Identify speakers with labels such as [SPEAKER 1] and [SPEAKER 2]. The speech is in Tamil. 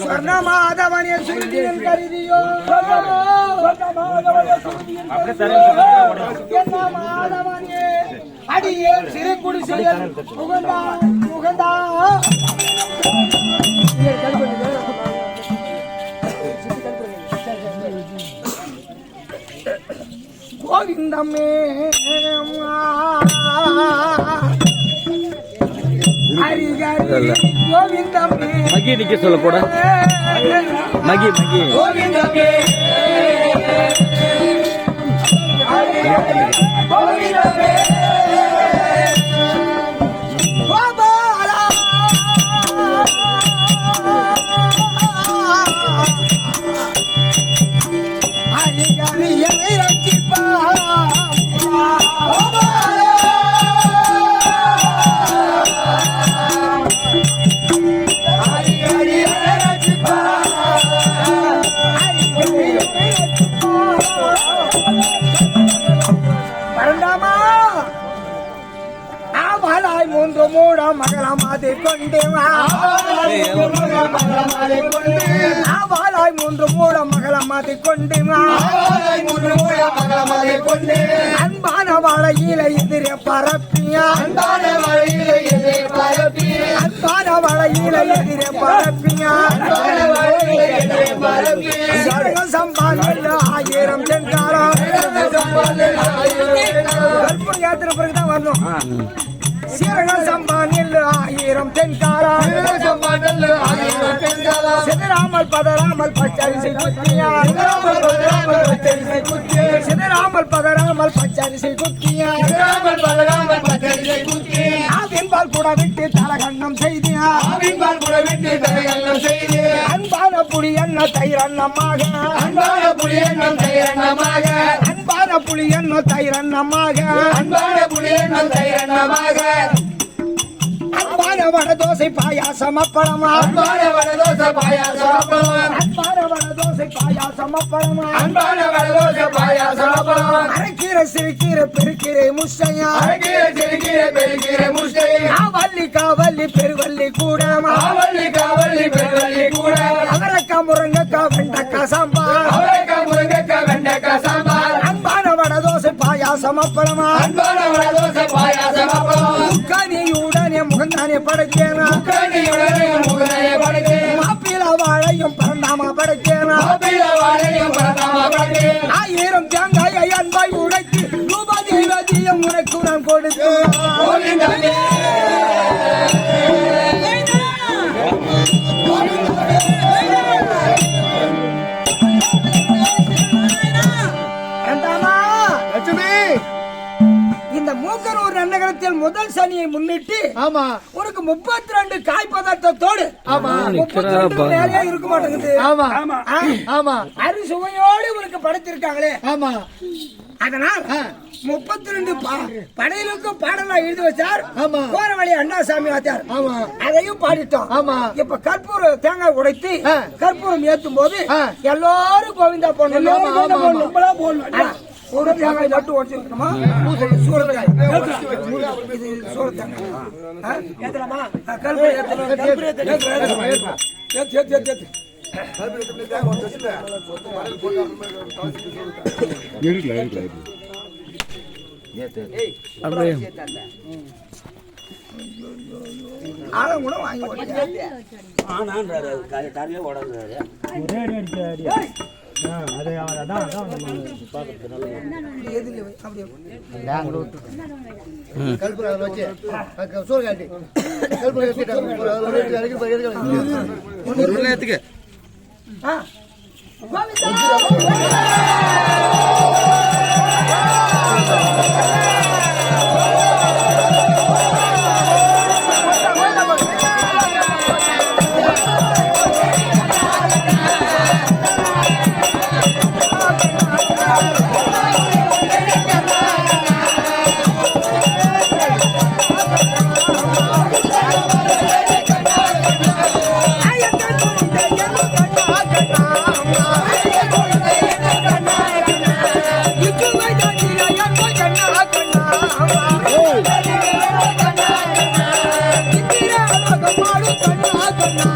[SPEAKER 1] சொர்ணமாதவனே சுருதியின் கருதியோ மாதவனே அடியே சிறு குடிசையில் முகந்தா கோவிந்தமே கோவிந்தமே
[SPEAKER 2] மகி நிக்க சொல்ல கூட மகி மகி
[SPEAKER 1] கோவிந்தமே கோவிந்தமே மூட மகளமாதை கொண்டு ஆவாளாய் மூன்று மூட மகளமாதை கொண்டு அன்பான வாழையில எதிரே பரப்பியா அன்பான வாழையில எதிரே பரப்பியா சம்பாதித்த 1000 தென்காரம் யாத்திரை பிறகுதான் வரணும் சீரக சம்பானில் 1000 தென்காரா சிதறாமல் பதறாமல் பச்சரிசை குத்தியா சிதறாமல் பதறாமல் பச்சரிசை குத்தியா ஆவின்பால் கூட விட்டு தலகண்ணம் செய்தியா அன்பான புலி என்ன தைரண்ணமாக அன்பான புலி என்ன தைரண்ணமாக அன்பான வட தோசை பாயாசம் அப்பளமா அரைக்கீரை சிறுக்கீரை பெருக்கீரை முசையா காவல்லி பெருவல்லி கூட அவரக்கா முருங்கக்கா வெண்டக்கா சாம்பார் அன்பான வட தோசை பாயாசம் அப்பளமா முக்கானியுடனே முகந்தானே படைச்சேனா மாப்பிள வாழையும் பரண்டாமா படைச்சேனா 1000 தேங்காயை அன்பாய் உடைத்து ரூபாதியம் உனக்கு நான் கொடுத்து இந்த மூக்கனூர் நகரத்தில் முதல் சனியை முன்னிட்டு ஆமா உனக்கு 32 காய் பதார்த்தத்தோடு ஆமா 32 வேலையா இருக்க மாட்டேங்குது ஆமா ஆமா அரி சுவையோடு உனக்கு படைத்திருக்காங்களே ஆமா அதனால் 32 படையிலுக்கு பாடலாம் எழுதி வச்சார் கோரவழி அண்ணாசாமி வாத்தியார் அதையும் பாடிட்டோம் இப்ப கற்பூர தேங்காய் உடைத்து கற்பூரம் ஏத்தும் போது எல்லாரும் கோவிந்தா போடணும் ஒரு தேங்காய் நட்டு உடச்சிருக்கணுமா சூரக்காய் இது சூரத்தேங்காய் ஏத்தலாமா ஆளும் கூட வாங்கி சொன்னா